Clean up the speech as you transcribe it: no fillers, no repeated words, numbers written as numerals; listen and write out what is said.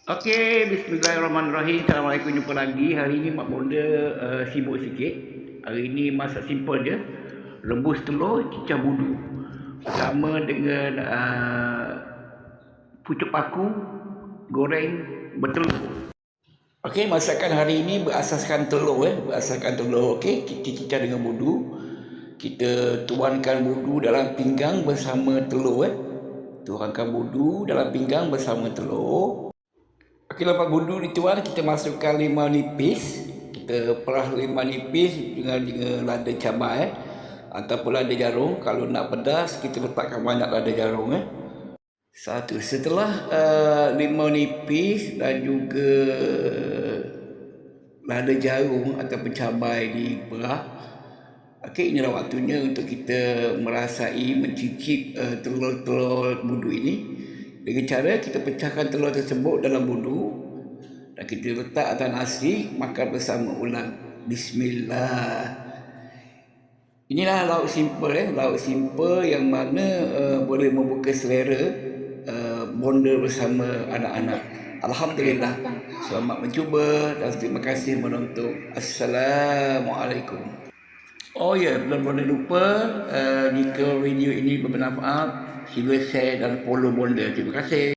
Okey, bismillahirrahmanirrahim. Assalamualaikum, jumpa lagi. Hari ni Mak Bonda sibuk sikit. Hari ni masak simple je. Rebus telur, cicah budu. Bersama dengan pucuk paku, goreng bertelur. Okey, masakan hari ini berasaskan telur. Berasaskan telur, okey. Cicah dengan budu. Kita tuangkan budu dalam pinggang bersama telur. Tuangkan budu dalam pinggang bersama telur. Okey, lepas budu dituang, kita masukkan limau nipis. Kita perah limau nipis dengan lada cabai ataupun lada jarum. Kalau nak pedas, kita letakkan banyak lada jarum. Satu, setelah limau nipis dan juga lada jarum ataupun cabai diperah, okey, inilah waktunya untuk kita merasai, mencicip telur-telur budu ini. Dengan cara kita pecahkan telur tersebut dalam budu dan kita letak atas nasi, makan bersama ulang. Bismillah. Inilah lauk simple, lauk simple yang mana boleh membuka selera bonda bersama anak-anak. Alhamdulillah. Selamat mencuba dan terima kasih menonton. Assalamualaikum. Oh ya, belum boleh lupa, jika video ini bermanfaat, sila share dan follow Bonda. Terima kasih.